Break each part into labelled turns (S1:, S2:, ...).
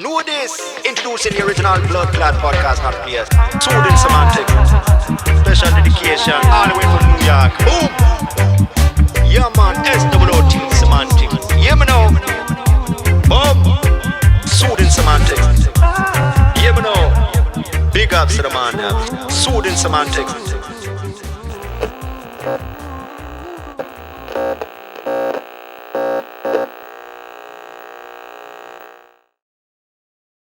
S1: Know this. Introducing the original Blood Clot podcast, not players. Soothing semantic. Special dedication. All the way from New York. Boom. Yeah, man. SWOT semantic. Yeah, me know. Boom. Soothing semantic. Yeah, me know. Big ups to the man now. Soothing semantic.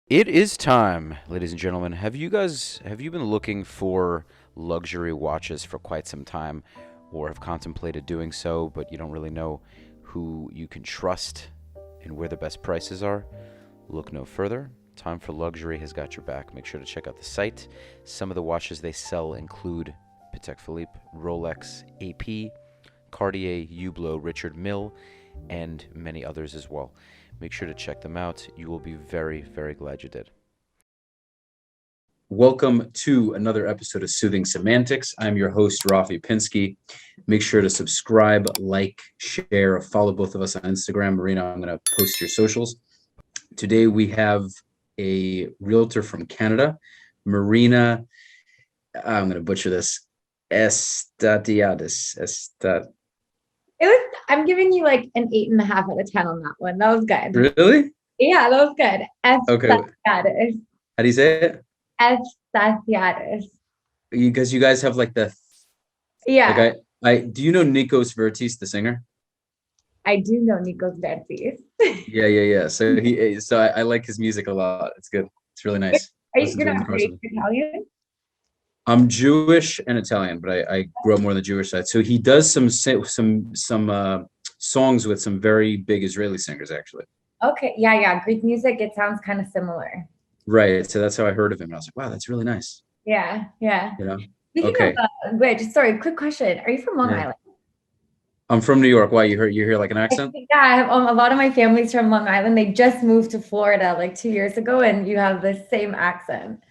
S2: It is time, ladies and gentlemen. Have you been looking for luxury watches for quite some time, or have contemplated doing so, but you don't really know who you can trust and where the best prices are? Look no further. Time for Luxury has got your back. Make sure to check out the site. Some of the watches they sell include Patek Philippe, Rolex, AP, Cartier, Hublot, Richard Mille, and many others as well. Make sure to check them out. You will be very, very glad you did. Welcome to another episode of Soothing Semantics. I'm your host, Rafi Pinsky. Make sure to subscribe, like, share, follow both of us on Instagram. Marina, I'm going to post your socials. Today we have a realtor from Canada, Marina. I'm going to butcher this. Estatiadis.
S3: I'm giving you like an 8.5 out of 10 on that one. That was good.
S2: Really?
S3: Yeah, that was good.
S2: Okay. How do you say it?
S3: Estatiadis.
S2: Because you guys have like the...
S3: Yeah.
S2: Like I do you know Nikos Vertis, the singer?
S3: I do know Nikos Vertis.
S2: Yeah. So I like his music a lot. It's good. It's really nice.
S3: You're not Italian?
S2: I'm Jewish and Italian, but I grew up more on the Jewish side. So he does some songs with some very big Israeli singers, actually.
S3: Okay, yeah. Greek music, it sounds kind of similar.
S2: Right. So that's how I heard of him. And I was like, wow, that's really nice.
S3: Yeah.
S2: You know?
S3: Speaking of, quick question. Are you from Long Island?
S2: I'm from New York. Why, you hear like an accent?
S3: Yeah, a lot of my family's from Long Island. They just moved to Florida like 2 years ago, and you have the same accent.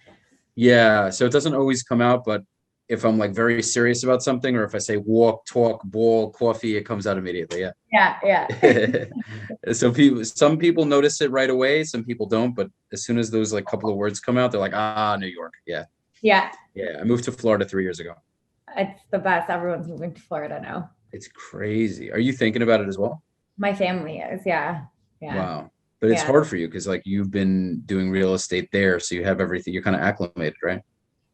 S2: Yeah, so it doesn't always come out, but if I'm like very serious about something, or if I say walk, talk, ball, coffee, it comes out immediately.
S3: Yeah.
S2: So some people notice it right away, some people don't, but as soon as those like couple of words come out, they're like, New York. Yeah. I moved to Florida 3 years ago.
S3: It's the best. Everyone's moving to Florida now.
S2: It's crazy. Are you thinking about it as well?
S3: My family is, yeah.
S2: Wow. But it's hard for you because like you've been doing real estate there, so you have everything. You're kind of acclimated, right?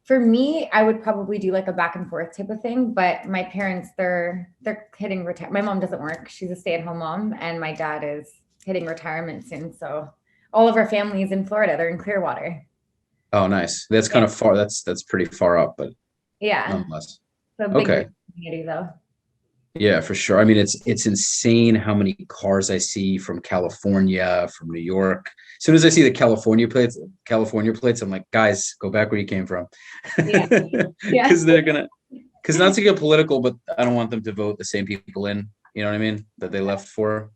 S3: For me, I would probably do like a back and forth type of thing. But my parents, they're hitting retirement. My mom doesn't work; she's a stay-at-home mom, and my dad is hitting retirement soon. So all of our family is in Florida. They're in Clearwater.
S2: Oh, nice. That's kind of far. That's pretty far up, but nonetheless.
S3: So big community though.
S2: Yeah, for sure. I mean, it's insane how many cars I see from California, from New York. As soon as I see the California plates, I'm like, guys, go back where you came from.
S3: Yeah.
S2: Because not to get political, but I don't want them to vote the same people in, you know what I mean, that they left for.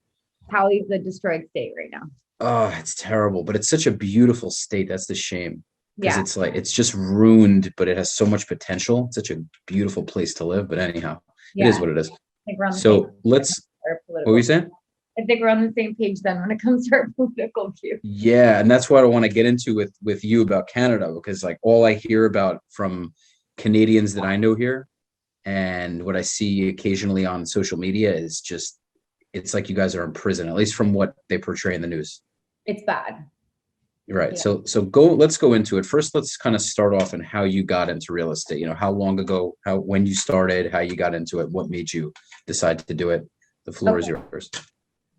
S3: Cali's a destroyed state right now.
S2: Oh, it's terrible, but it's such a beautiful state. That's the shame. Because it's like, it's just ruined, but it has so much potential. It's such a beautiful place to live. But anyhow, it is what it is. So what were you saying?
S3: I think we're on the same page then when it comes to our political view.
S2: Yeah, and that's what I want to get into with you about Canada, because like all I hear about from Canadians that I know here and what I see occasionally on social media is just, it's like you guys are in prison, at least from what they portray in the news.
S3: It's bad.
S2: Right. Yeah. So let's go into it. First, let's kind of start off on how you got into real estate. You know, how long ago, when you started, how you got into it, what made you decide to do it. The floor is yours.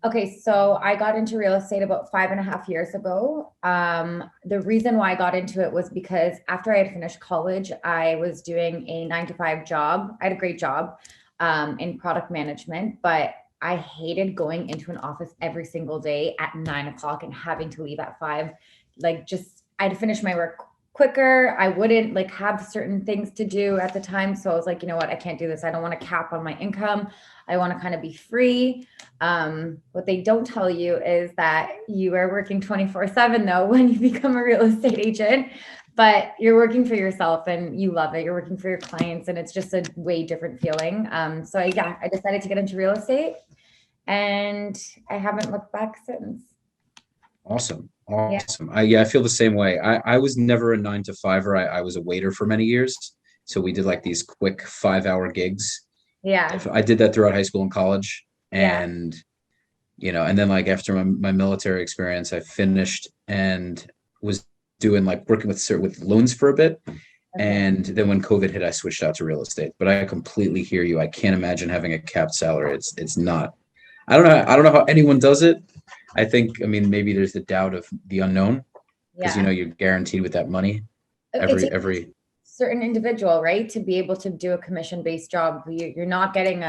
S3: Okay, so I got into real estate about 5.5 years ago. The reason why I got into it was because after I had finished college, I was doing a 9-to-5 job. I had a great job in product management, but I hated going into an office every single day at 9 o'clock and having to leave at 5. I'd finish my work quicker. I wouldn't have certain things to do at the time. So I was like, you know what? I can't do this. I don't want to cap on my income. I want to kind of be free. What they don't tell you is that you are working 24/7 though, when you become a real estate agent, but you're working for yourself and you love it. You're working for your clients and it's just a way different feeling. So I decided to get into real estate and I haven't looked back since.
S2: Awesome.
S3: Yeah.
S2: Awesome. I feel the same way. I was never a 9 to 5er. I was a waiter for many years. So we did like these quick 5 hour gigs.
S3: Yeah.
S2: I did that throughout high school and college.
S3: Yeah.
S2: And, and then like after my military experience, I finished and was doing like working with loans for a bit.
S3: Okay.
S2: And then when COVID hit, I switched out to real estate. But I completely hear you. I can't imagine having a capped salary. It's not. I don't know how anyone does it. I mean, maybe there's the doubt of the unknown because
S3: Yeah.
S2: you're guaranteed with that money
S3: It takes
S2: every.
S3: a certain individual, right, to be able to do a commission-based job. You're not getting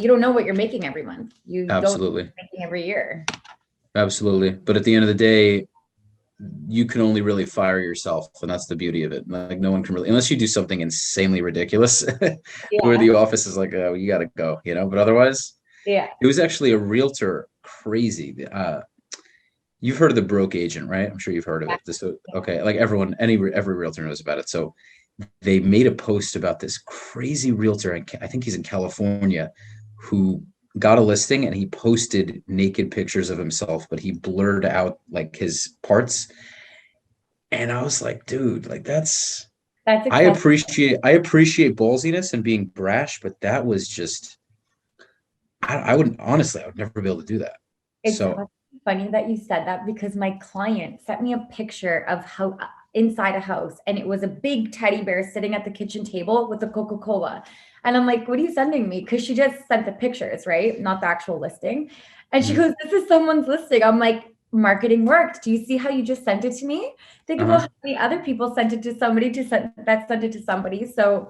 S3: you don't know what you're making every month. You don't know what
S2: Absolutely.
S3: you're making every year.
S2: Absolutely. But at the end of the day, you can only really fire yourself, and that's the beauty of it. Like no one can really, unless you do something insanely ridiculous, where
S3: Yeah.
S2: the office is like, oh, you got to go, But otherwise,
S3: Yeah.
S2: it was actually a realtor crazy. You've heard of the broke agent, right? I'm sure you've heard of it. Okay, like every realtor knows about it. So they made a post about this crazy realtor, and I think he's in California, who got a listing and he posted naked pictures of himself, but he blurred out like his parts. And I was like, dude, like
S3: That's
S2: I
S3: excessive.
S2: appreciate ballsiness and being brash, but that was just I would never be able to do that.
S3: It's
S2: So
S3: funny that you said that because my client sent me a picture of how inside a house, and it was a big teddy bear sitting at the kitchen table with a Coca-Cola. And I'm like, what are you sending me? Because she just sent the pictures, right? Not the actual listing. And she
S2: mhm.
S3: goes, this is someone's listing. I'm like, marketing worked. Do you see how you just sent it to me? Think about how many other people sent it to somebody that sent it to somebody. So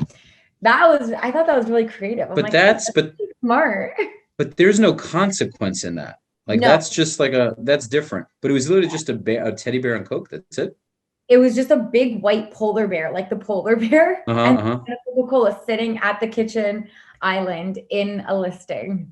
S3: I thought that was really creative. I'm
S2: But
S3: like, oh,
S2: that's
S3: that's smart.
S2: but there's no consequence in that. Like
S3: No,
S2: that's just that's different. But it was literally just a teddy bear and Coke. That's it.
S3: it was just a big white polar bear, like the polar bear,
S2: Uh-huh,
S3: and
S2: uh-huh.
S3: a Coca-Cola sitting at the kitchen island in a listing.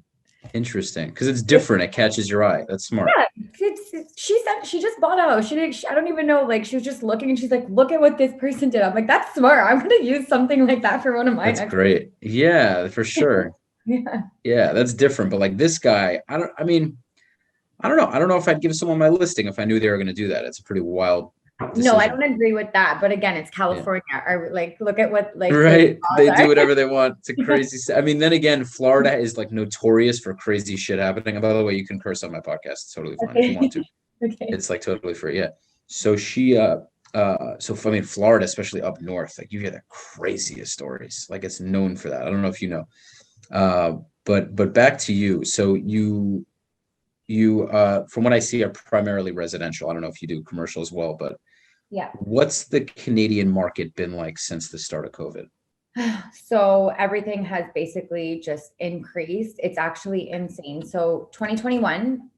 S2: Interesting. Because it's different. It catches your eye. That's smart.
S3: Yeah, she said she just bought a house. I don't even know. Like she was just looking, and she's like, "Look at what this person did." I'm like, "That's smart. I'm gonna use something like that for one of my
S2: That's
S3: next."
S2: great. Yeah, for sure.
S3: Yeah.
S2: Yeah, that's different. But like this guy, I don't know. I don't know if I'd give someone my listing if I knew they were going to do that. It's a pretty wild
S3: No, I
S2: decision.
S3: don't agree with that. But again, it's
S2: Yeah.
S3: California. Or like, look at what like the
S2: Right. They
S3: laws
S2: do
S3: are.
S2: whatever they want. It's a crazy. I mean, then again, Florida is like notorious for crazy shit happening. And by the way, you can curse on my podcast. It's totally fine if you want to.
S3: Okay.
S2: It's like totally free. Yeah. So I mean, Florida, especially up north, like you hear the craziest stories. Like it's known for that. I don't know if you know. But back to you. So from what I see are primarily residential. I don't know if you do commercial as well, but
S3: Yeah.
S2: what's the Canadian market been like since the start of COVID?
S3: So everything has basically just increased. It's actually insane. So 2021,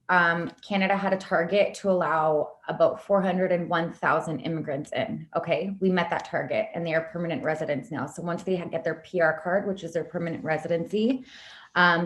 S3: Canada had a target to allow about 401,000 immigrants in. Okay, we met that target, and they are permanent residents now. So once they get their PR card, which is their permanent residency,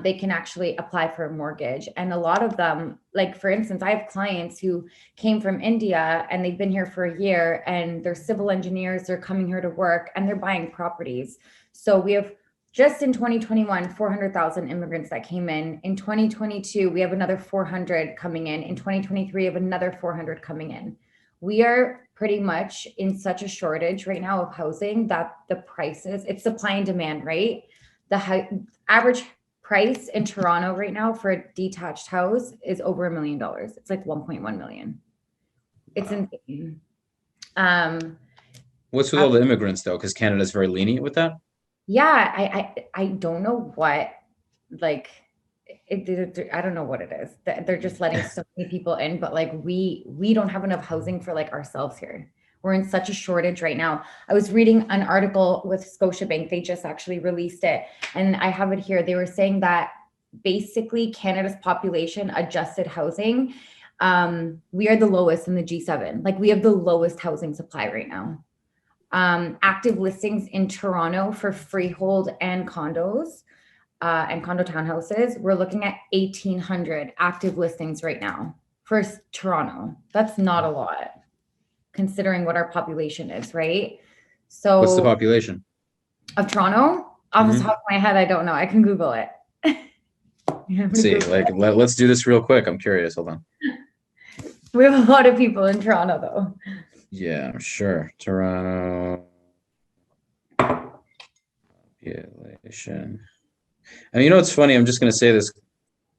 S3: they can actually apply for a mortgage. And a lot of them, like for instance, I have clients who came from India and they've been here for a year, and they're civil engineers, they're coming here to work, and they're buying properties. So we have just in 2021, 400,000 immigrants that came in. In 2022, we have another 400 coming in. In 2023, we have another 400 coming in. We are pretty much in such a shortage right now of housing that the prices, it's supply and demand, right? The average price in Toronto right now for a detached house is over $1 million. It's like 1.1 million. It's insane.
S2: What's with all the immigrants though? Because Canada's very lenient with that.
S3: Yeah, I don't know what, like, I don't know what it is. They're just letting so many people in, but like we don't have enough housing for like ourselves here. We're in such a shortage right now. I was reading an article with Scotiabank. They just actually released it, and I have it here. They were saying that basically Canada's population adjusted housing, we are the lowest in the G7. Like we have the lowest housing supply right now. Active listings in Toronto for freehold and condos and condo townhouses, we're looking at 1,800 active listings right now for Toronto. That's not a lot considering what our population is, right? So
S2: What's the population
S3: of Toronto? Off the top of my head, I don't know. I can Google it.
S2: See, like let's do this real quick. I'm curious. Hold on.
S3: We have a lot of people in Toronto though.
S2: Yeah, I'm sure. Toronto population. And you know what's funny? I'm just gonna say this.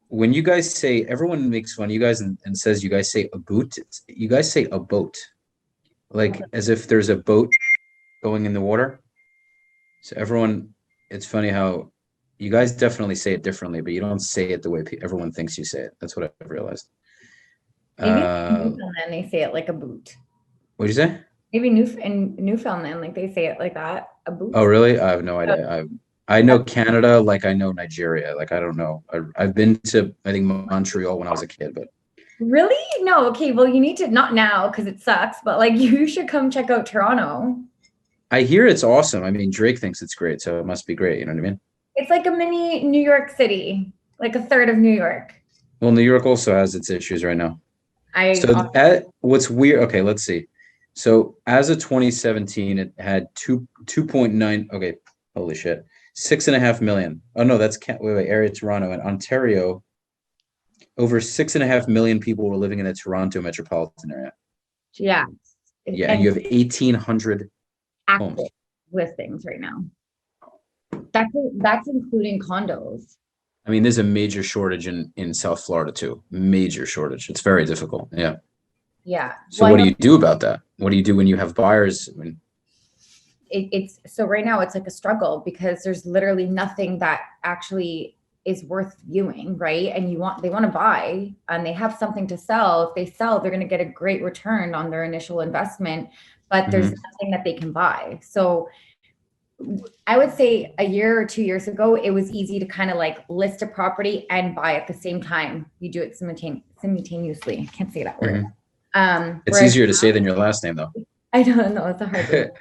S2: When you guys say, everyone makes fun of you guys and says you guys say a boot. You guys say a boat, like as if there's a boat going in the water. So everyone, it's funny how you guys definitely say it differently, but you don't say it the way everyone thinks you say it. That's what I've realized.
S3: Maybe in Newfoundland they say it like a boot.
S2: What'd you say?
S3: Maybe in Newfoundland, like they say it like that, a boot.
S2: Oh, really? I have no idea. I know Canada like I know Nigeria. Like I don't know. I've been to I think Montreal when I was a kid, but
S3: Really? No. Okay. Well, you need to, not now because it sucks, but like you should come check out Toronto.
S2: I hear it's awesome. I mean, Drake thinks it's great, so it must be great. You know what I mean?
S3: It's like a mini New York City, like a third of New York.
S2: Well, New York also has its issues right now. What's weird? Okay, let's see. So as of 2017, it had 2.9. Okay, holy shit, 6.5 million. Oh no, that's wait, area Toronto and Ontario. Over 6.5 million people were living in the Toronto metropolitan area.
S3: Yeah.
S2: Yeah, and you have 1,800
S3: active
S2: homes
S3: listings right now. That's including condos.
S2: I mean, there's a major shortage in South Florida too. Major shortage. It's very difficult. Yeah.
S3: Yeah.
S2: So what do you do about that? What do you do when you have buyers? I mean,
S3: it's so right now it's like a struggle because there's literally nothing that actually is worth viewing, right? And they want to buy and they have something to sell. If they sell, they're going to get a great return on their initial investment, but there's nothing that they can buy. So I would say a year or 2 years ago, it was easy to kind of like list a property and buy at the same time. You do it simultaneously. I can't say that word.
S2: It's easier to say than your last name though.
S3: I don't know. It's a hard word.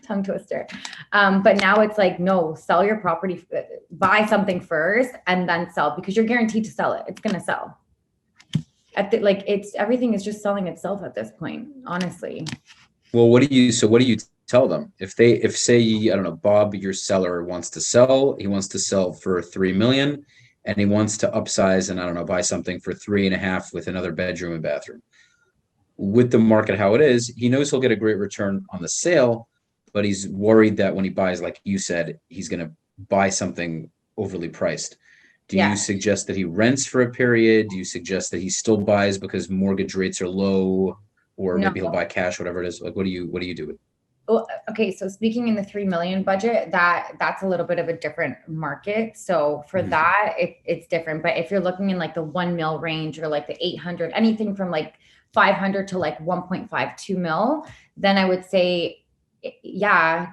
S3: Tongue twister. But now it's like, no, sell your property, buy something first and then sell because you're guaranteed to sell it. It's going to sell. Everything is just selling itself at this point, honestly.
S2: Well, what do you tell them if say, I don't know, Bob, your seller wants to sell, he wants to sell for 3 million and he wants to upsize and I don't know, buy something for 3.5 with another bedroom and bathroom. With the market how it is, he knows he'll get a great return on the sale, but he's worried that when he buys, like you said, he's going to buy something overly priced. Do you suggest that he rents for a period? Do you suggest that he still buys because mortgage rates are low, or maybe he'll buy cash, whatever it is? Like, what do you do with it?
S3: Well, okay. So speaking in the 3 million budget, that's a little bit of a different market. So for that, it's different. But if you're looking in like the 1 mil range or like the 800, anything from like 500 to like 1.52 mil, then I would say, yeah,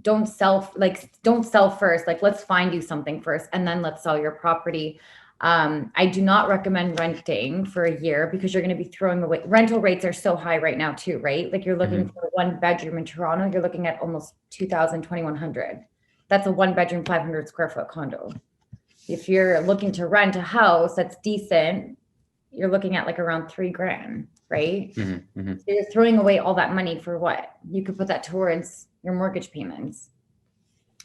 S3: don't sell first. Like, let's find you something first and then let's sell your property. I do not recommend renting for a year because you're going to be throwing away. Rental rates are so high right now too, right? Like you're looking for 1 bedroom in Toronto, you're looking at almost 2,000, 2,100. That's a 1 bedroom, 500 square foot condo. If you're looking to rent a house that's decent, you're looking at like around $3,000, right? So you're throwing away all that money for what? You could put that towards your mortgage payments.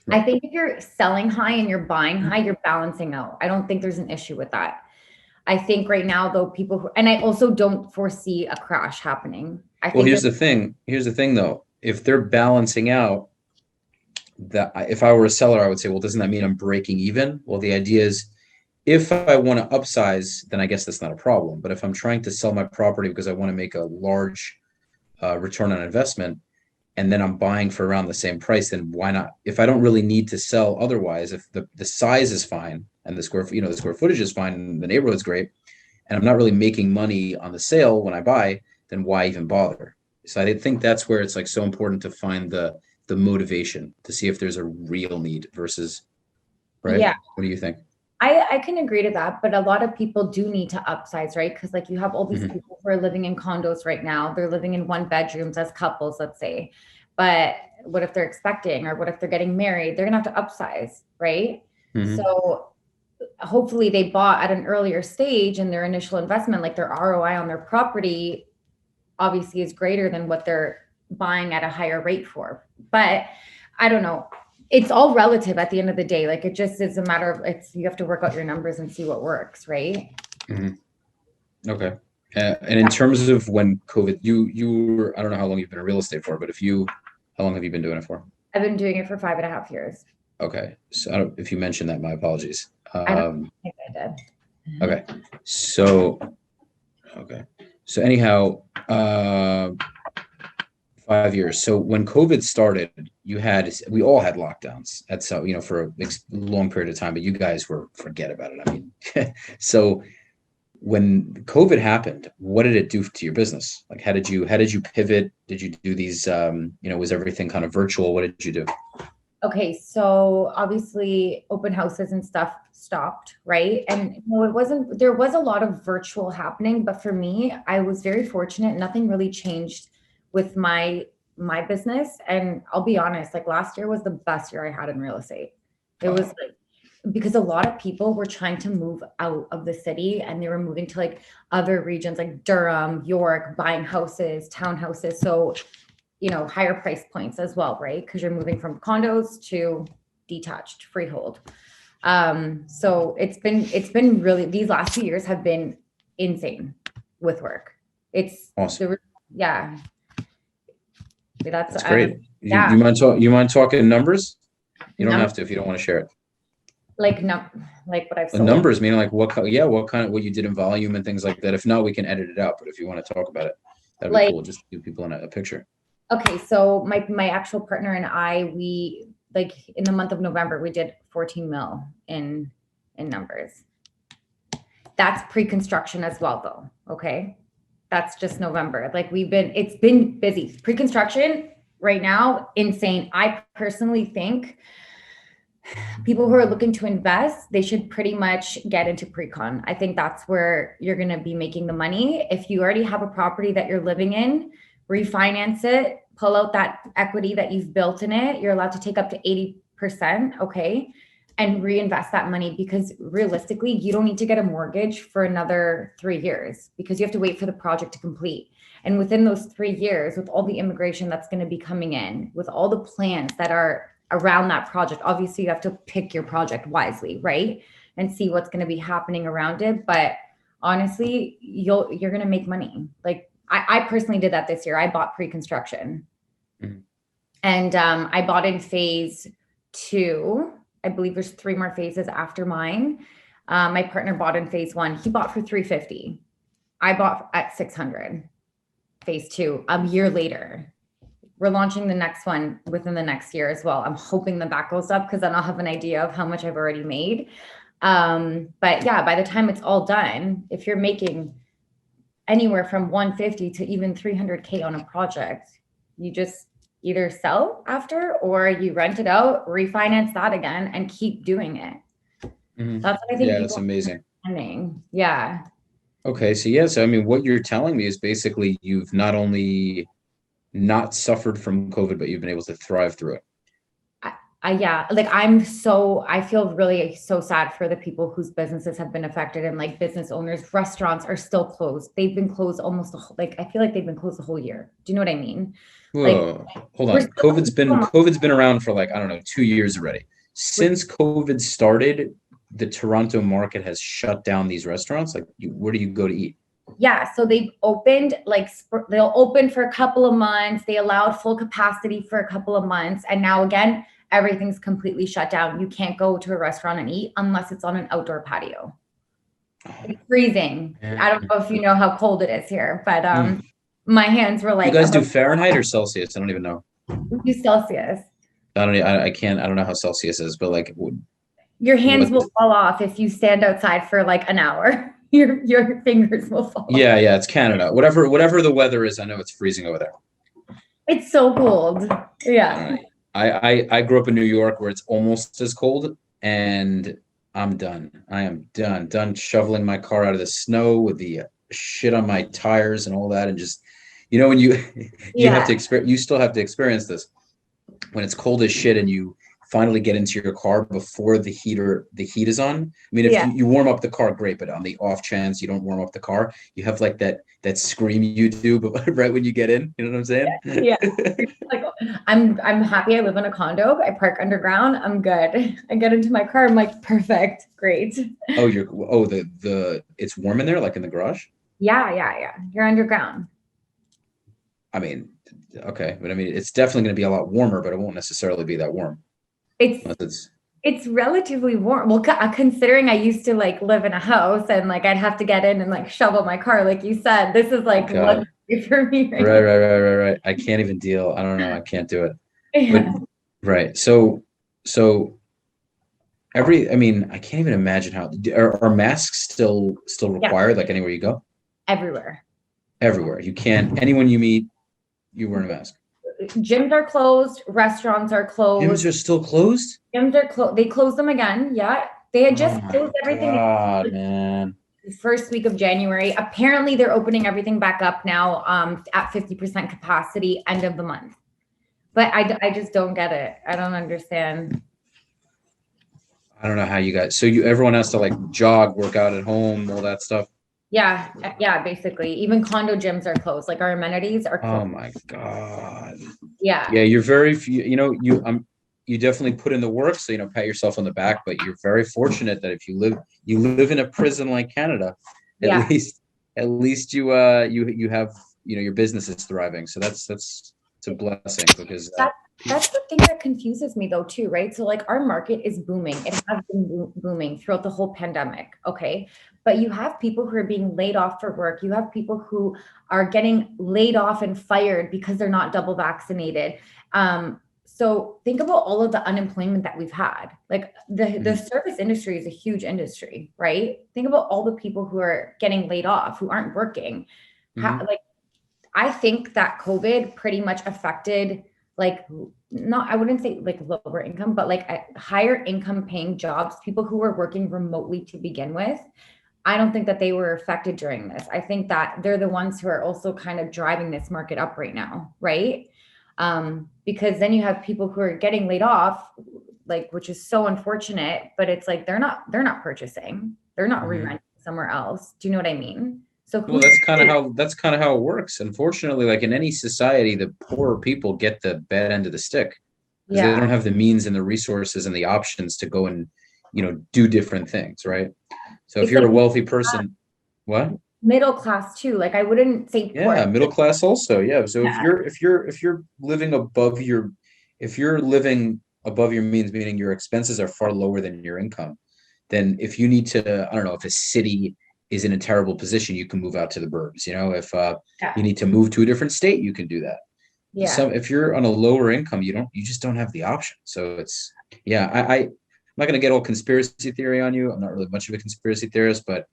S3: I think if you're selling high and you're buying high, you're balancing out. I don't think there's an issue with that. I think right now, though, and I also don't foresee a crash happening.
S2: Here's the thing. Though. If they're balancing out, that if I were a seller, I would say, well, doesn't that mean I'm breaking even? Well, the idea is if I want to upsize, then I guess that's not a problem. But if I'm trying to sell my property because I want to make a large return on investment, and then I'm buying for around the same price, then why not? If I don't really need to sell otherwise, if the size is fine and the square footage is fine and the neighborhood's great, and I'm not really making money on the sale when I buy, then why even bother? So I think that's where it's like so important to find the motivation to see if there's a real need versus, right?
S3: Yeah.
S2: What do you think?
S3: I can agree to that, but a lot of people do need to upsize, right? Because like you have all these people who are living in condos right now. They're living in 1 bedrooms as couples, let's say. But what if they're expecting or what if they're getting married? They're gonna have to upsize, right? So hopefully they bought at an earlier stage in their initial investment, like their ROI on their property obviously is greater than what they're buying at a higher rate for. But I don't know. It's all relative at the end of the day. Like it just is a matter of you have to work out your numbers and see what works, right?
S2: Okay. And in terms of when COVID, you were, I don't know how long you've been in real estate for, but how long have you been doing it for?
S3: I've been doing it for 5.5 years.
S2: Okay. So if you mentioned that, my apologies.
S3: I don't think I did.
S2: Okay. So, okay. So anyhow, 5 years. So when COVID started, we all had lockdowns. That's how, for a long period of time, but you guys forget about it. I mean, so when COVID happened, what did it do to your business? Like, how did you pivot? Did you do these, was everything kind of virtual? What did you do?
S3: Okay, so obviously open houses and stuff stopped, right? And there was a lot of virtual happening, but for me, I was very fortunate. Nothing really changed with my business. And I'll be honest, like last year was the best year I had in real estate. It was like, because a lot of people were trying to move out of the city and they were moving to like other regions like Durham, York, buying houses, townhouses. So higher price points as well, right? Because you're moving from condos to detached freehold. So it's been really, these last few years have been insane with work. It's
S2: awesome.
S3: Yeah.
S2: That's great. You mind talking numbers? You don't have to if you don't want to share it.
S3: Like what I've sold.
S2: Numbers, meaning like what you did in volume and things like that. If not, we can edit it out. But if you want to talk about it, that'd be cool. Just give people a picture.
S3: Okay, so my actual partner and I, we like in the month of November, we did 14 mil in numbers. That's pre-construction as well, though. Okay, that's just November. Like it's been busy. Pre-construction right now, insane. I personally think people who are looking to invest, they should pretty much get into pre-con. I think that's where you're going to be making the money. If you already have a property that you're living in, refinance it, pull out that equity that you've built in it. You're allowed to take up to 80%, okay, and reinvest that money, because realistically, you don't need to get a mortgage for another 3 years because you have to wait for the project to complete. And within those 3 years, with all the immigration that's going to be coming in, with all the plans that are around that project, obviously you have to pick your project wisely, right? And see what's going to be happening around it. But honestly, you're going to make money. Like, I personally did that this year. I bought pre-construction. Mm-hmm. And I bought in phase 2. I believe there's 3 more phases after mine. My partner bought in phase 1. He bought for 350. I bought at 600. Phase 2, a year later. We're launching the next one within the next year as well. I'm hoping that goes up because then I'll have an idea of how much I've already made. But yeah, by the time it's all done, if you're making anywhere from 150 to even 300K on a project, you just either sell after or you rent it out, refinance that again, and keep doing it. Mm-hmm. That's what I think.
S2: Yeah, that's amazing.
S3: Yeah.
S2: Okay, so I mean, what you're telling me is basically you've not only not suffered from COVID, but you've been able to thrive through it.
S3: Yeah, like I feel really so sad for the people whose businesses have been affected, and like business owners, restaurants are still closed. They've been closed I feel like they've been closed the whole year. Do you know what I mean?
S2: Whoa, hold on. COVID's been around for 2 years already. Since COVID started, the Toronto market has shut down these restaurants. Where do you go to eat?
S3: Yeah, so they've opened, they'll open for a couple of months. They allowed full capacity for a couple of months. And now again, everything's completely shut down. You can't go to a restaurant and eat unless it's on an outdoor patio. It's freezing. I don't know if you know how cold it is here, but my hands were like.
S2: You guys do Fahrenheit or Celsius? I don't even know.
S3: We do Celsius.
S2: I don't know how Celsius is, but
S3: your hands will fall off if you stand outside for an hour. Your fingers will fall.
S2: Yeah, it's Canada. Whatever the weather is, I know it's freezing over there.
S3: It's so cold. Yeah.
S2: I grew up in New York where it's almost as cold, and I'm done. I am done shoveling my car out of the snow with the shit on my tires and all that, and just when you have to experience, you still have to experience this when it's cold as shit and you finally get into your car before the heat is on. I mean, if you warm up the car, great, but on the off chance you don't warm up the car, you have that scream you do, but right when you get in, you know what I'm saying?
S3: Yeah. I'm happy I live in a condo. I park underground. I'm good. I get into my car. I'm perfect. Great.
S2: Oh, it's warm in there, in the garage?
S3: Yeah. You're underground.
S2: I mean, okay, but I mean, it's definitely going to be a lot warmer, but it won't necessarily be that warm
S3: It's
S2: unless it's.
S3: it's relatively warm. Well, considering I used to like live in a house and like I'd have to get in and like shovel my car, like you said, this is
S2: Oh
S3: like
S2: God.
S3: luxury for me right
S2: Right. I can't even deal. I don't know. I can't do it.
S3: now.
S2: But
S3: Yeah.
S2: right. So I mean, I can't even imagine how are masks still
S3: Yeah,
S2: required like anywhere you go?
S3: everywhere.
S2: Everywhere. You can't anyone you meet, you wear a mask.
S3: Gyms are closed, restaurants are
S2: Gyms
S3: closed.
S2: are still closed?
S3: Gyms are closed. They closed them again. Yeah. They had
S2: Oh
S3: just
S2: my
S3: closed everything
S2: God, man.
S3: the first week of January. Apparently they're opening everything back up now at 50% capacity end of the month. But I just don't get it. I don't understand.
S2: I don't know how you guys so you everyone has to like jog, work out at home, all that stuff.
S3: Yeah, basically. Even condo gyms are closed. Like our amenities are
S2: Oh
S3: closed.
S2: my God.
S3: Yeah.
S2: Yeah, you're very few, you definitely put in the work, so pat yourself on the back, but you're very fortunate that if you live in a prison like Canada, at
S3: Yeah.
S2: least you have your business is thriving. So that's it's a blessing because
S3: That's the thing that confuses me though too, right? So like our market is booming. It has been booming throughout the whole pandemic, okay? But you have people who are being laid off for work. You have people who are getting laid off and fired because they're not double vaccinated. So think about all of the unemployment that we've had. Like the service industry is a huge industry, right? Think about all the people who are getting laid off, who aren't working. Like I think that COVID pretty much affected like not I wouldn't say like lower income, but like higher income paying jobs, people who were working remotely to begin with. I don't think that they were affected during this. I think that they're the ones who are also kind of driving this market up right now, right? Because then you have people who are getting laid off, like which is so unfortunate, but it's like they're not purchasing, they're not re-renting somewhere else. Do you know what I mean? So
S2: well,
S3: who's
S2: that's kind of how it works. Unfortunately, like in any society, the poorer people get the bad end of the stick because they
S3: yeah,
S2: don't have the means and the resources and the options to go and do different things, right? So if
S3: it's
S2: you're
S3: like
S2: a wealthy person, what?
S3: middle class too. Like I wouldn't say poor.
S2: Yeah, middle class also. Yeah. So if
S3: Yeah,
S2: you're living above your means, meaning your expenses are far lower than your income, then if you need to, I don't know, if a city is in a terrible position, you can move out to the burbs. If you
S3: yeah,
S2: need to move to a different state, you can do that.
S3: yeah,
S2: If you're on a lower income, you just don't have the option. So yeah, I'm not gonna get all conspiracy theory on you. I'm not really much of a conspiracy theorist, but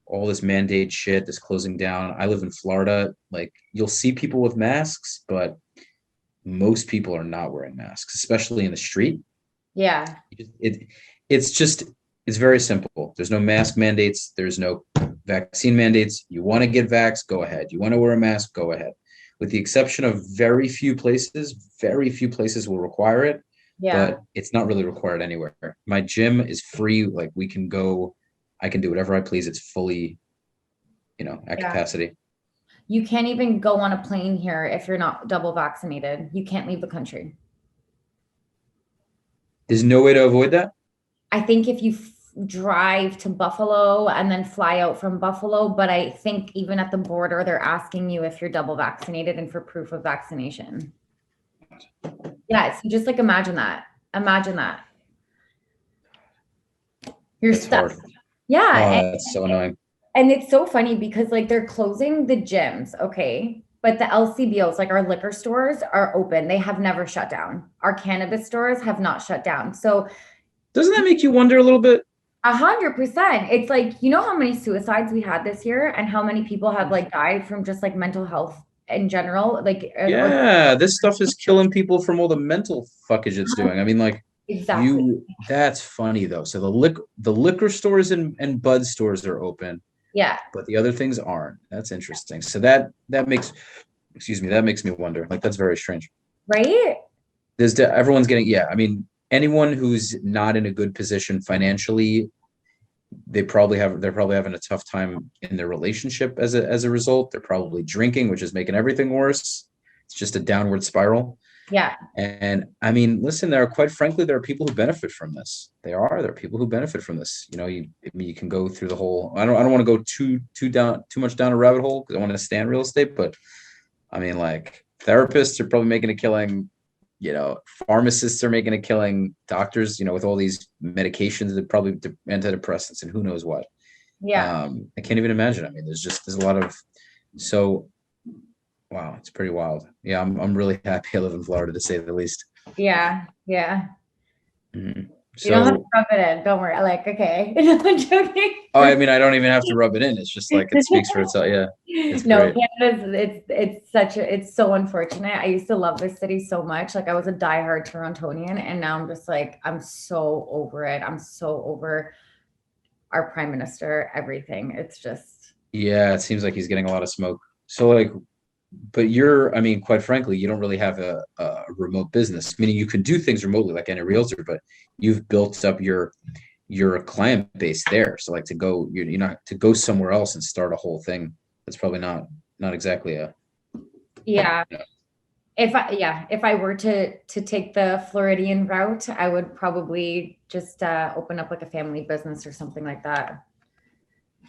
S2: all this mandate shit, this closing down. I live in Florida. Like you'll see people with masks, but most people are not wearing masks, especially in the street.
S3: yeah,
S2: It it's just it's very simple. There's no mask mandates. There's no vaccine mandates. You want to get vaxxed, go ahead. You want to wear a mask, go ahead. With the exception of very few places will require it,
S3: yeah,
S2: but it's not really required anywhere. My gym is free. Like we can go, I can do whatever I please. It's fully, at
S3: yeah.
S2: capacity.
S3: You can't even go on a plane here if you're not double vaccinated. You can't leave the country.
S2: There's no way to avoid that.
S3: I think if you drive to Buffalo and then fly out from Buffalo, but I think even at the border, they're asking you if you're double vaccinated and for proof of vaccination. Yeah, so just like imagine that. Imagine that. You're
S2: That's
S3: stuck.
S2: hard.
S3: Yeah,
S2: Oh, that's so annoying.
S3: and it's so funny because like they're closing the gyms, okay? But the LCBOs, like our liquor stores, are open. They have never shut down. Our cannabis stores have not shut down. So
S2: Doesn't that make you wonder a little bit?
S3: 100%. It's like, you know how many suicides we had this year and how many people have like died from just like mental health in general, like or
S2: Yeah, this stuff is killing people from all the mental fuckage it's doing. I mean, like
S3: exactly.
S2: that's funny though. So the liquor stores and bud stores are open,
S3: Yeah.
S2: but the other things aren't. That's interesting. So that makes, excuse me, that makes me wonder. Like that's very strange.
S3: Right?
S2: Everyone's getting, yeah. I mean, anyone who's not in a good position financially, they're probably having a tough time in their relationship as a result. They're probably drinking, which is making everything worse. It's just a downward spiral.
S3: Yeah.
S2: And I mean, listen, there are people who benefit from this. There are people who benefit from this. You know, I mean, you can go through the whole, I don't want to go too much down a rabbit hole because I want to stay in real estate, but I mean, like therapists are probably making a killing, you know, pharmacists are making a killing, doctors, you know, with all these medications that probably antidepressants and who knows what.
S3: Yeah.
S2: I can't even imagine. I mean, there's a lot of, so wow, it's pretty wild. Yeah, I'm really happy I live in Florida to say the least.
S3: Yeah. Yeah.
S2: Mhm.
S3: You don't have to
S2: So,
S3: rub it in. Don't worry. Like, okay. No, I'm joking.
S2: oh, I mean, I don't even have to rub it in. It's just like it speaks for itself. Yeah, it's
S3: No,
S2: great.
S3: Canada's it's so unfortunate. I used to love this city so much. Like I was a diehard Torontonian and now I'm just like I'm so over it. I'm so over our prime minister, everything. It's just
S2: Yeah, it seems like he's getting a lot of smoke. So, like, but I mean, quite frankly, you don't really have a remote business, meaning you can do things remotely like any realtor, but you've built up your client base there. So, like, you're not to go somewhere else and start a whole thing. That's probably not exactly a.
S3: yeah. If I were to take the Floridian route, I would probably just open up like a family business or something like that.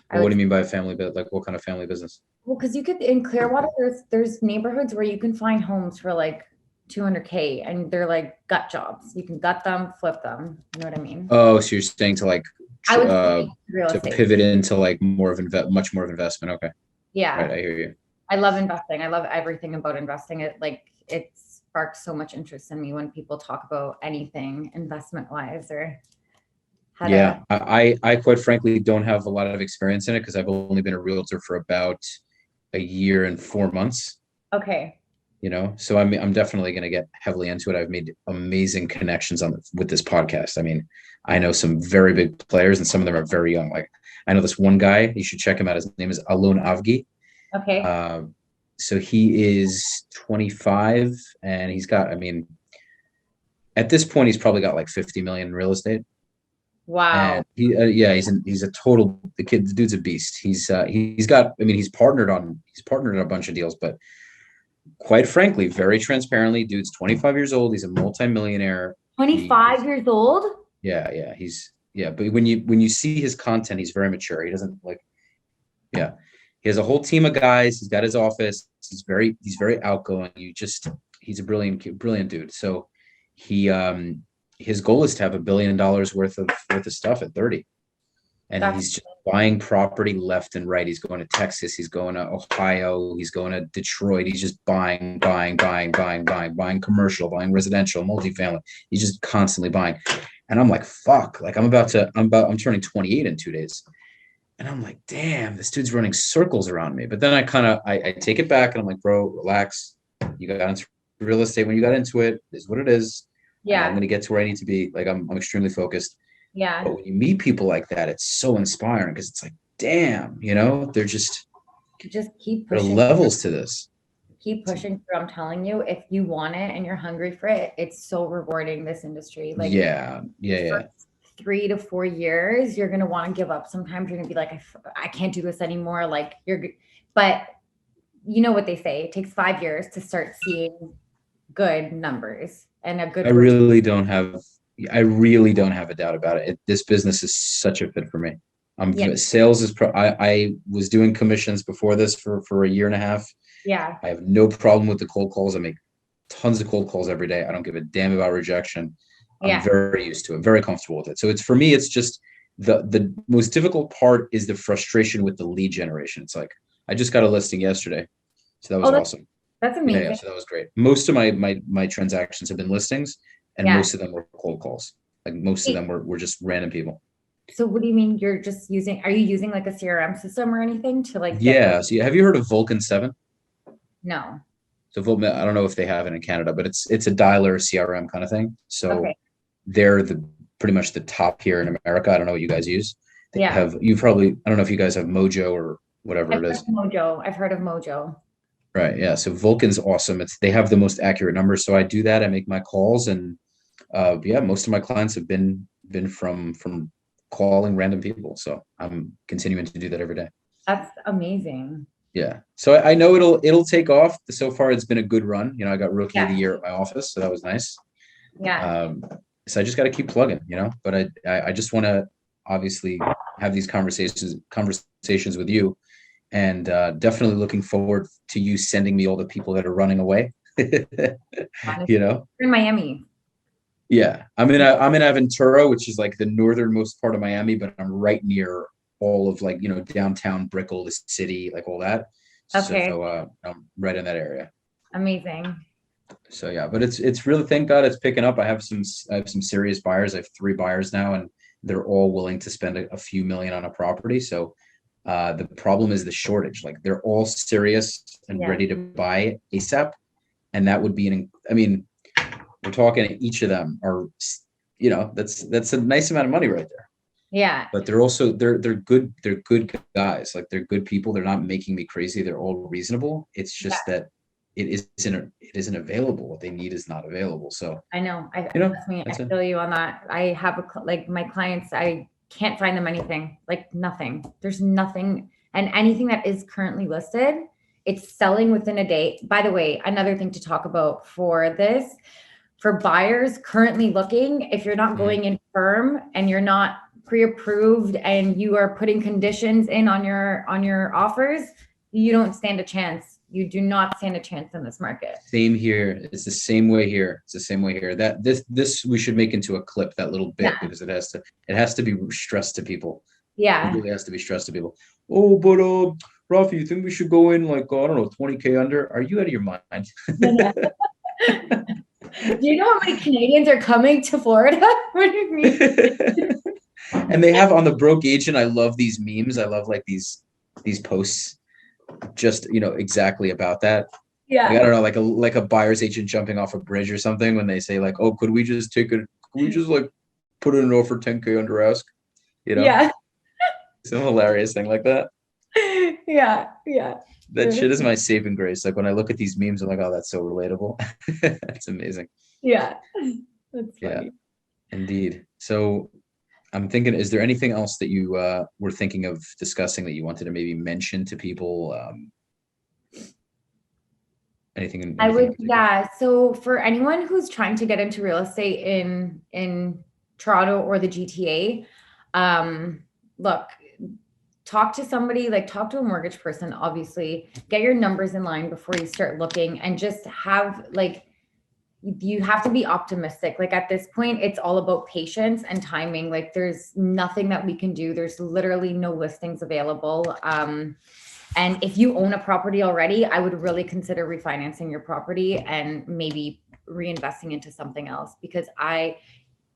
S3: I
S2: Well, what
S3: would
S2: do you mean by family? But like, what kind of family business?
S3: Well, because you could in Clearwater, there's neighborhoods where you can find homes for like 200K and they're like gut jobs. You can gut them, flip them. You know what I mean?
S2: Oh, so you're saying to like
S3: I would say real
S2: to
S3: estate.
S2: pivot into like much more of investment. Okay, right,
S3: Yeah.
S2: I hear you.
S3: I love investing. I love everything about investing. It sparks so much interest in me when people talk about anything investment wise or how to
S2: Yeah, I quite frankly don't have a lot of experience in it because I've only been a realtor for about a year and 4 months.
S3: okay.
S2: You know, so I'm definitely going to get heavily into it. I've made amazing connections with this podcast. I mean, I know some very big players, and some of them are very young. Like I know this one guy. You should check him out. His name is Alun Avgi.
S3: Okay.
S2: Uh, so he is 25, and he's got. I mean, at this point, he's probably got like 50 million in real estate.
S3: Wow.
S2: And yeah, he's a total the dude's a beast. He's got. I mean, he's partnered on a bunch of deals, but quite frankly, very transparently, dude's 25 years old. He's a multimillionaire.
S3: 25 years old?
S2: Yeah. Yeah. But when you see his content, he's very mature. He doesn't like, yeah. He has a whole team of guys. He's got his office. He's very outgoing. He's a brilliant dude. So his goal is to have $1 billion worth of stuff at 30. And
S3: That's
S2: he's just buying property left and right. He's going to Texas. He's going to Ohio. He's going to Detroit. He's just buying commercial, buying residential, multifamily. He's just constantly buying. And I'm like, fuck, like I'm turning 28 in 2 days. And I'm like, damn, this dude's running circles around me. But then I take it back and I'm like, bro, relax. You got into real estate when you got into it. This is what it is. And I'm
S3: yeah.
S2: going to get to where I need to be. Like I'm extremely focused.
S3: Yeah.
S2: But when you meet people like that, it's so inspiring because it's like, damn, they're just
S3: Just keep
S2: there are
S3: pushing.
S2: levels to this.
S3: Keep pushing through. I'm telling you, if you want it and you're hungry for it, it's so rewarding, this industry. Like
S2: Yeah.
S3: first 3 to 4 years, you're gonna want to give up. Sometimes you're gonna be like, I can't do this anymore. Like but you know what they say, it takes 5 years to start seeing good numbers and a
S2: I
S3: good return.
S2: really don't have I really don't have a doubt about it. This business is such a fit for me.
S3: Yeah.
S2: Sales is I was doing commissions before this for a year and a half.
S3: Yeah.
S2: I have no problem with the cold calls. I make tons of cold calls every day. I don't give a damn about rejection. I'm
S3: Yeah.
S2: very used to it, very comfortable with it. So it's for me, it's just the most difficult part is the frustration with the lead generation. It's like I just got a listing yesterday. So that was awesome.
S3: That's
S2: Yeah,
S3: amazing.
S2: so that was great. Most of my transactions have been listings, and
S3: Yeah.
S2: most of them were cold calls. Like most of them were just random people.
S3: So what do you mean are you using like a CRM system or anything to like get
S2: Yeah. So have you heard of Vulcan 7?
S3: No.
S2: So I don't know if they have it in Canada, but it's a dialer CRM kind of thing. So
S3: Okay.
S2: they're pretty much the top here in America. I don't know what you guys use. I don't know if you guys have Mojo or whatever it is.
S3: I've heard of Mojo.
S2: Right. Yeah. So Vulcan's awesome. They have the most accurate numbers. So I do that. I make my calls, and yeah, most of my clients have been from calling random people. So I'm continuing to do that every day.
S3: That's amazing.
S2: Yeah. So I know it'll take off. So far, it's been a good run. You know, I got rookie of the
S3: Yeah.
S2: year at my office, so that was nice.
S3: Yeah.
S2: So I just got to keep plugging, you know. But I just want to obviously have these conversations with you, and definitely looking forward to you sending me all the people that are running away. You know.
S3: You're in Miami.
S2: Yeah, I'm in Aventura, which is like the northernmost part of Miami, but I'm right near all of, like, you know, downtown Brickell, the city, like all that.
S3: Okay.
S2: So I'm right in that area.
S3: Amazing.
S2: So yeah, but it's really, thank God it's picking up. I have some serious buyers. I have 3 buyers now, and they're all willing to spend a few million on a property. So the problem is the shortage. Like, they're all serious and
S3: Yeah.
S2: ready to buy ASAP, and that would be I mean, we're talking, each of them are, you know, that's a nice amount of money right there.
S3: Yeah.
S2: But they're also they're good guys. Like, they're good people. They're not making me crazy. They're all reasonable. It's just that it isn't available. What they need is not available. So
S3: I know.
S2: you know,
S3: Trust me, I
S2: that's it.
S3: feel you on that. I have like my clients, I can't find them anything, like nothing. There's nothing, and anything that is currently listed, it's selling within a day. By the way, another thing to talk about for this, for buyers currently looking, if you're not going in firm and you're not pre-approved and you are putting conditions in on your offers, you don't stand a chance. You do not stand a chance in this market.
S2: Same here. It's the same way here. It's the same way here. That this we should make into a clip, that little bit, because it has to be stressed to people.
S3: Yeah.
S2: It really has to be stressed to people. Oh, but Rafi, you think we should go in, like, I don't know, 20K under? Are you out of your mind?
S3: Do you know how many Canadians are coming to Florida? What do you mean?
S2: And they have on the broke agent. I love these memes. I love, like, these posts, just, you know, exactly about that.
S3: Yeah.
S2: Like, I don't know, like a buyer's agent jumping off a bridge or something, when they say, like, oh, could we just like put in an offer 10K under ask? You know?
S3: Yeah.
S2: Some hilarious thing like that.
S3: Yeah. Yeah.
S2: That shit is my saving grace. Like, when I look at these memes, I'm like, oh, that's so relatable. That's amazing.
S3: Yeah. That's funny.
S2: Yeah, indeed. So I'm thinking, is there anything else that you were thinking of discussing that you wanted to maybe mention to people? Anything
S3: I would,
S2: in particular?
S3: yeah. So for anyone who's trying to get into real estate in Toronto or the GTA, look, talk to somebody, like talk to a mortgage person, obviously, get your numbers in line before you start looking, and just have, like, you have to be optimistic. Like, at this point, it's all about patience and timing. Like, there's nothing that we can do. There's literally no listings available. And if you own a property already, I would really consider refinancing your property and maybe reinvesting into something else, because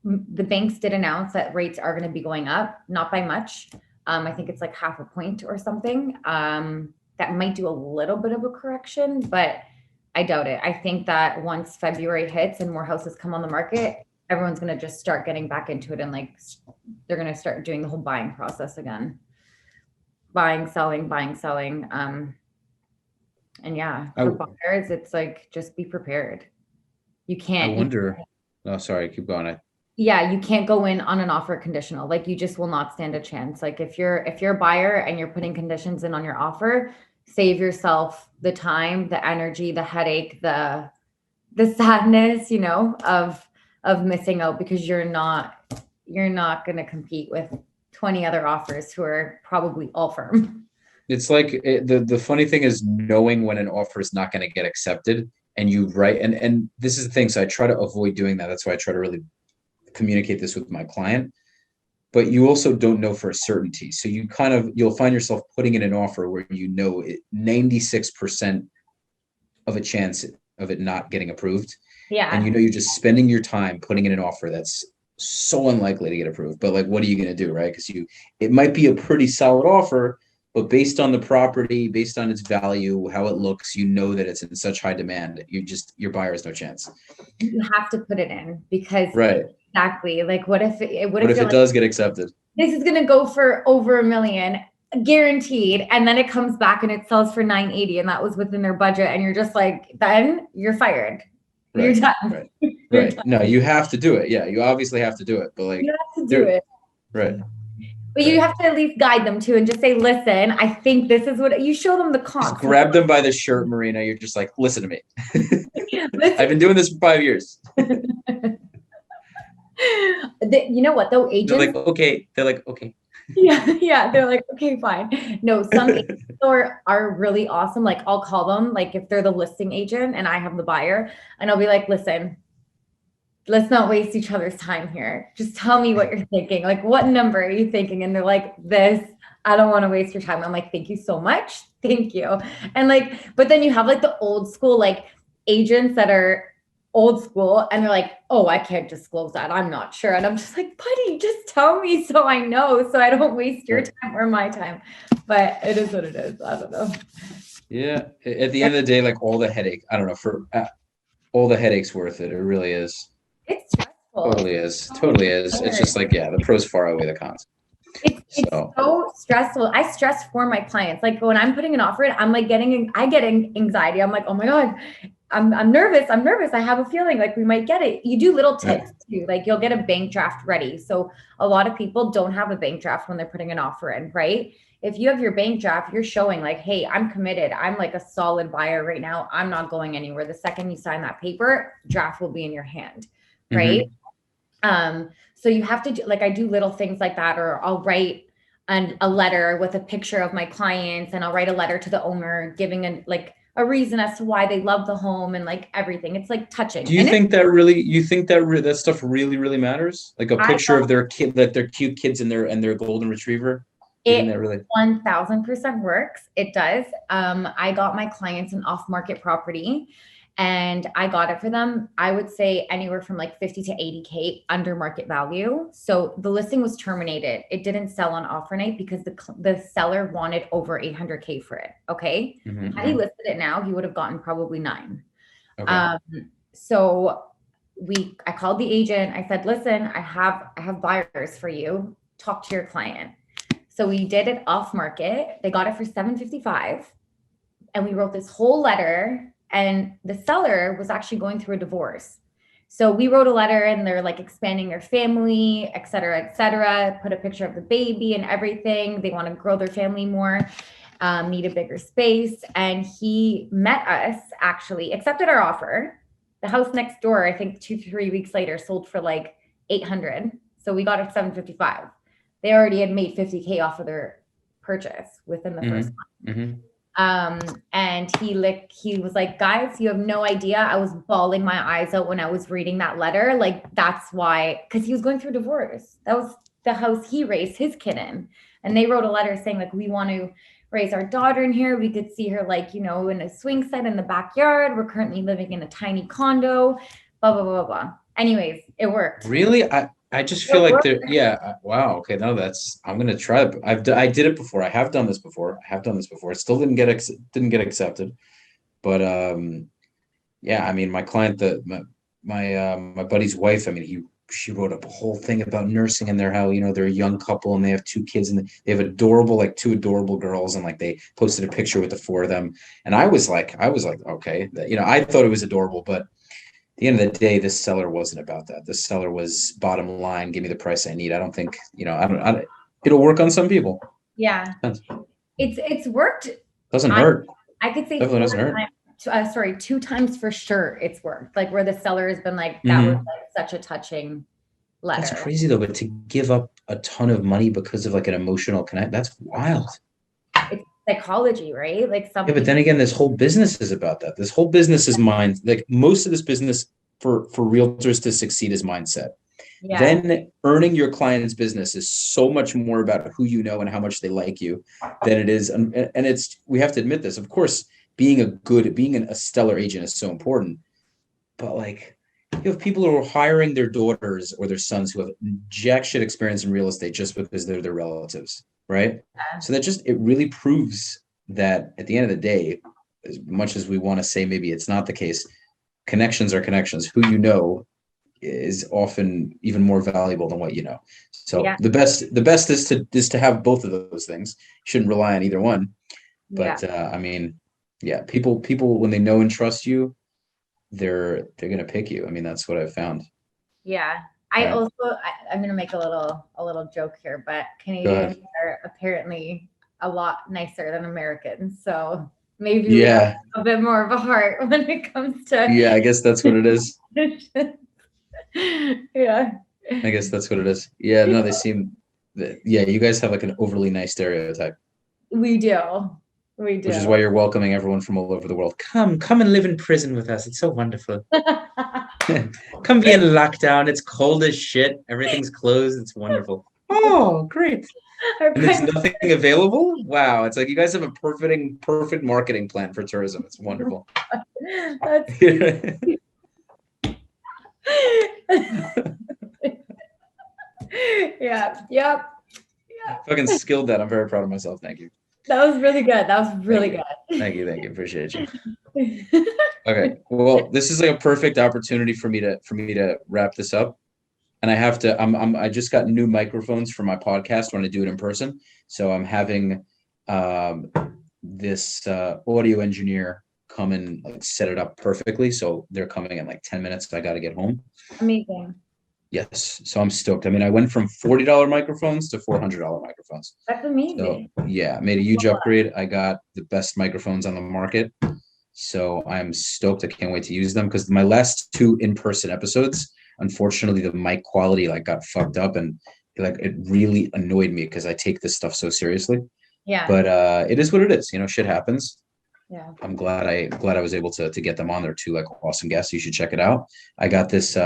S3: the banks did announce that rates are going to be going up, not by much. I think it's like 0.5 point or something. That might do a little bit of a correction, but I doubt it. I think that once February hits and more houses come on the market, everyone's going to just start getting back into it, and, like, they're going to start doing the whole buying process again. Buying, selling. And yeah, for buyers, it's like, just be prepared. You can't.
S2: I wonder. Oh, sorry. Keep going.
S3: Yeah, you can't go in on an offer conditional. Like, you just will not stand a chance. Like, if you're a buyer and you're putting conditions in on your offer, save yourself the time, the energy, the headache, the sadness, you know, of missing out, because you're not going to compete with 20 other offers who are probably all firm.
S2: It's like, the funny thing is knowing when an offer is not going to get accepted, and you write, and this is the thing. So I try to avoid doing that. That's why I try to really communicate this with my client. But you also don't know for a certainty. So you'll find yourself putting in an offer where, you know, 96% of a chance of it not getting approved.
S3: Yeah.
S2: And, you know, you're just spending your time putting in an offer that's so unlikely to get approved. But, like, what are you going to do, right? Because it might be a pretty solid offer, but based on the property, based on its value, how it looks, you know that it's in such high demand, your buyer has no chance.
S3: You have to put it in, because
S2: right.
S3: Exactly. Like, what if
S2: it does get accepted?
S3: This is going to go for over $1 million, guaranteed, and then it comes back and it sells for 980, and that was within their budget, and you're just like, then you're fired.
S2: Right.
S3: You're done.
S2: Right. Right. No, you have to do it. Yeah, you obviously have to do it, but, like,
S3: you have to do it.
S2: Right.
S3: But you have to at least guide them too and just say, listen, I think this is what you show them the
S4: Just
S3: comps.
S4: grab them by the shirt, Marina. You're just like, listen to me.
S3: Listen.
S4: I've been doing this for 5 years.
S3: You know what though, agents
S4: They're like, okay.
S3: yeah, they're like, okay, fine. No, some agents are really awesome. Like I'll call them, like if they're the listing agent and I have the buyer, and I'll be like, listen, let's not waste each other's time here. Just tell me what you're thinking. Like, what number are you thinking? And they're like, this. I don't want to waste your time. I'm like, thank you so much. Thank you. And like, but then you have like the old school, like agents that are old school and they're like, oh, I can't disclose that. I'm not sure. And I'm just like, buddy, just tell me so I know, so I don't waste your time or my time. But it is what it is. I don't know.
S4: Yeah. At the end of the day, like all the headache, I don't know, for all the headaches worth it. It really is.
S3: It's stressful.
S4: Totally is. It's just like, yeah, the pros far outweigh the cons.
S3: It's so stressful. I stress for my clients. Like when I'm putting an offer in, I'm like I get anxiety. I'm like, oh my God, I'm nervous. I have a feeling like we might get it. You do little tips too. Like you'll get a bank draft ready. So a lot of people don't have a bank draft when they're putting an offer in, right? If you have your bank draft, you're showing like, hey, I'm committed. I'm like a solid buyer right now. I'm not going anywhere. The second you sign that paper, draft will be in your hand, right? So you have to do, like, I do little things like that, or I'll write a letter with a picture of my clients, and I'll write a letter to the owner giving a reason as to why they love the home and like everything. It's like touching.
S4: Do you think that stuff really, really matters? Like a picture of their kid, like their cute kids and their golden retriever?
S3: It really 1000% works. It does. I got my clients an off-market property and I got it for them. I would say anywhere from like 50 to 80K under market value. So the listing was terminated. It didn't sell on offer night because the seller wanted over 800K for it. Okay. Had he listed it now, he would have gotten probably 9. Okay. So I called the agent. I said, listen, I have buyers for you. Talk to your client. So we did it off market. They got it for $755. And we wrote this whole letter. And the seller was actually going through a divorce. So we wrote a letter and they're like expanding their family, et cetera, put a picture of the baby and everything. They want to grow their family more, need a bigger space. And he met us, actually accepted our offer. The house next door, I think 2-3 weeks later, sold for like 800. So we got it $755. They already had made 50K off of their purchase within the first month. And he was like, guys, you have no idea. I was bawling my eyes out when I was reading that letter. Like, that's why, because he was going through divorce. That was the house he raised his kid in. And they wrote a letter saying like, we want to raise our daughter in here. We could see her like, in a swing set in the backyard. We're currently living in a tiny condo, blah, blah, blah, blah. Anyways, it worked.
S4: Really? I just feel like wow. Okay. No, I'm going to try it. I did it before. I have done this before. It still didn't get accepted. But, yeah, I mean, my client, my buddy's wife, I mean, she wrote up a whole thing about nursing and how, they're a young couple and they have 2 kids and they have two adorable girls. And like, they posted a picture with the 4 of them. And I was like, okay, I thought it was adorable, but at the end of the day, this seller wasn't about that. The seller was bottom line, give me the price I need. I don't think, it'll work on some people.
S3: Yeah. It's worked.
S4: Doesn't hurt.
S3: I could say
S4: definitely doesn't hurt.
S3: 2 times for sure it's worked. Like where the seller has been like, that was like such a touching letter.
S4: That's crazy though, but to give up a ton of money because of like an emotional connect, that's wild.
S3: It's psychology, right? Like something.
S4: Yeah, but then again, this whole business is about that. This whole business is mind. Like most of this business for realtors to succeed is mindset. Yeah. Then earning your client's business is so much more about who you know and how much they like you than it is. And we have to admit this. Of course, being a stellar agent is so important. But like, you have people who are hiring their daughters or their sons who have jack shit experience in real estate just because they're their relatives. Right. Yeah. So it really proves that at the end of the day, as much as we want to say maybe it's not the case, connections are connections. Who you know is often even more valuable than what you know. So yeah. The best is to have both of those things. You shouldn't rely on either one. But I mean, yeah, people when they know and trust you, they're going to pick you. I mean, that's what I've found.
S3: Yeah. I'm gonna make a little joke here, but
S4: Go
S3: Canadians
S4: ahead.
S3: are apparently a lot nicer than Americans. So maybe we have
S4: Yeah.
S3: a bit more of a heart when it comes to
S4: Yeah, I guess that's what it is.
S3: yeah.
S4: I guess that's what it is. Yeah, no, they seem yeah, you guys have like an overly nice stereotype,
S3: We do. We
S4: which is
S3: do.
S4: why you're welcoming everyone from all over the world. Come and live in prison with us. It's so wonderful. Come be in lockdown. It's cold as shit. Everything's closed. It's wonderful. Oh, great.
S3: Our
S4: And there's
S3: prime
S4: nothing available? Wow. It's like you guys have a perfect marketing plan for tourism. It's wonderful.
S3: That's yeah. Yep.
S4: Fucking skilled that. I'm very proud of myself. Thank you.
S3: That was really good. That was really
S4: Thank
S3: good.
S4: Thank you. Thank you. Appreciate you. Okay. Well, this is like a perfect opportunity for me to wrap this up. And I have to, I just got new microphones for my podcast when I do it in person. So I'm having this audio engineer come and like set it up perfectly. So they're coming in like 10 minutes. So I got to get home.
S3: Amazing.
S4: Yes. So I'm stoked. I mean, I went from $40 microphones to $400 microphones.
S3: That's
S4: So
S3: amazing.
S4: yeah, made a huge upgrade. I got the best microphones on the market. So I'm stoked. I can't wait to use them because my last two in-person episodes, unfortunately, the mic quality like got fucked up and like it really annoyed me because I take this stuff so seriously.
S3: Yeah.
S4: But it is what it is. You know, shit happens.
S3: Yeah.
S4: I'm glad I was able to get them on there too, like awesome guests. You should check it out. I got this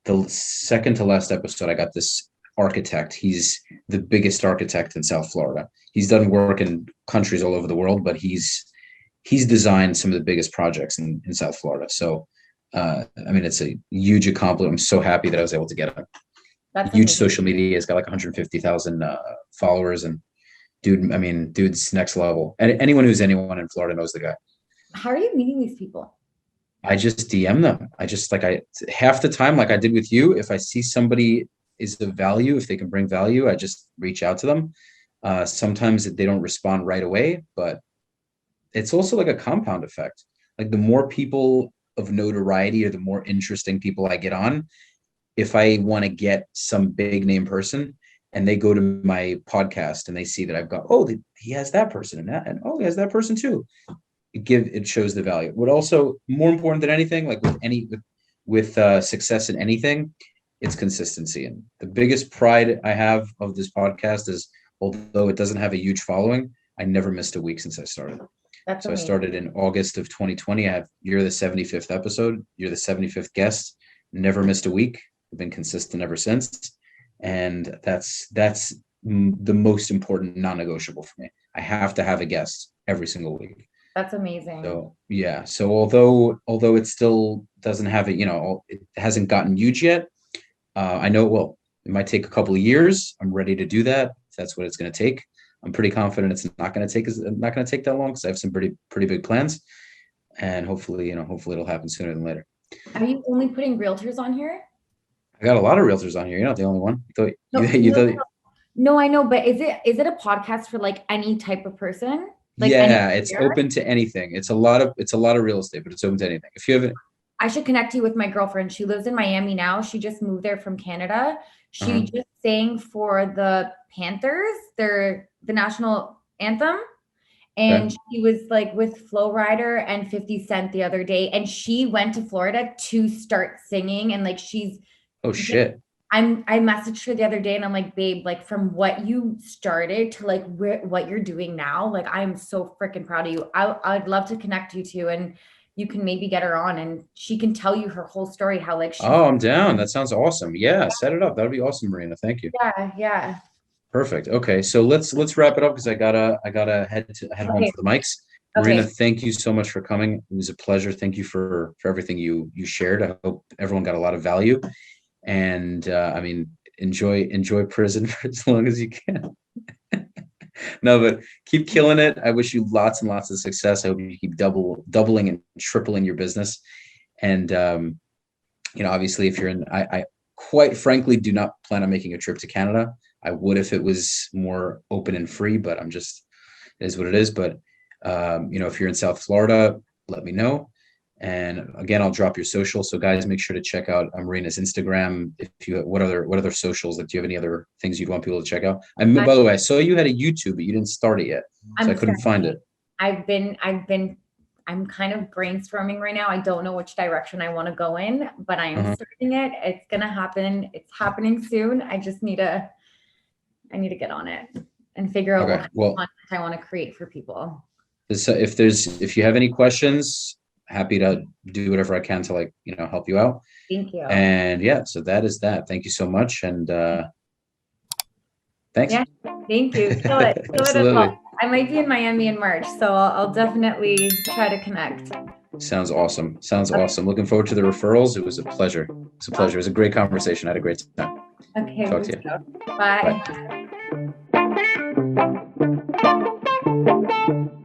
S4: the second to last episode, I got this architect. He's the biggest architect in South Florida. He's done work in countries all over the world, but he's designed some of the biggest projects in South Florida. So I mean, it's a huge accomplishment. I'm so happy that I was able to get him.
S3: That's
S4: Huge
S3: amazing.
S4: social media. He's got like 150,000 followers, and dude, I mean, dude's next level. And anyone who's anyone in Florida knows the guy.
S3: How are you meeting these people?
S4: I just DM them. I half the time, like I did with you, if I see somebody is of value, if they can bring value, I just reach out to them. Sometimes they don't respond right away, but it's also like a compound effect. Like the more people of notoriety or the more interesting people I get on, if I want to get some big name person and they go to my podcast and they see that I've got, he has that person and that, and he has that person too. It shows the value. What also more important than anything, like with success in anything, it's consistency. And the biggest pride I have of this podcast is, although it doesn't have a huge following, I never missed a week since I started.
S3: That's
S4: so
S3: amazing.
S4: I started in August of 2020. You're the 75th episode. You're the 75th guest. Never missed a week. I've been consistent ever since. And that's the most important non-negotiable for me. I have to have a guest every single week.
S3: That's amazing.
S4: So yeah. So although it still doesn't have it, it hasn't gotten huge yet. I know it will. It might take a couple of years. I'm ready to do that. If that's what it's going to take. I'm pretty confident it's not going to take that long because I have some pretty big plans, and hopefully it'll happen sooner than later.
S3: Are you only putting realtors on here?
S4: I got a lot of realtors on here. You're not the only one.
S3: No, I know, but is it a podcast for like any type of person? Like
S4: it's open to anything. It's a lot of real estate, but it's open to anything. If you have it,
S3: I should connect you with my girlfriend. She lives in Miami now. She just moved there from Canada. She just sang for the Panthers, the national anthem. And she was like with Flo Rida and 50 Cent the other day. And she went to Florida to start singing. And like,
S4: oh shit.
S3: I messaged her the other day and I'm like, babe, like from what you started to like what you're doing now, like I'm so freaking proud of you. I'd love to connect you two and you can maybe get her on and she can tell you her whole story, how like
S4: I'm down. That sounds awesome. Yeah, set it up. That would be awesome, Marina. Thank you.
S3: Yeah.
S4: Perfect. Okay, so let's wrap it up because I gotta head home for the mics. Okay. Marina, thank you so much for coming. It was a pleasure. Thank you for everything you shared. I hope everyone got a lot of value. And I mean, enjoy prison for as long as you can. No, but keep killing it. I wish you lots and lots of success. I hope you keep doubling and tripling your business. And obviously, if you're in, I quite frankly do not plan on making a trip to Canada. I would if it was more open and free, but it is what it is. But if you're in South Florida, let me know. And again, I'll drop your social. So guys, make sure to check out Marina's Instagram. If you, what other socials, that do you have any other things you'd want people to check out? By the way, I saw you had a YouTube, but you didn't start it yet. So I couldn't find it.
S3: I'm kind of brainstorming right now. I don't know which direction I want to go in, but I am starting it. It's going to happen. It's happening soon. I just need to get on it and figure out what kind of content I want to create for people.
S4: So if you have any questions, happy to do whatever I can to help you out.
S3: Thank you.
S4: And yeah, so that is that. Thank you so much. And thanks.
S3: Yeah, thank you. Kill it.
S4: Absolutely.
S3: I might be in Miami in March, so I'll definitely try to connect.
S4: Sounds awesome. Awesome. Looking forward to the referrals. It was a pleasure. It was a great conversation. I had a great time.
S3: Okay.
S4: Talk to you.
S3: Bye.
S4: Bye.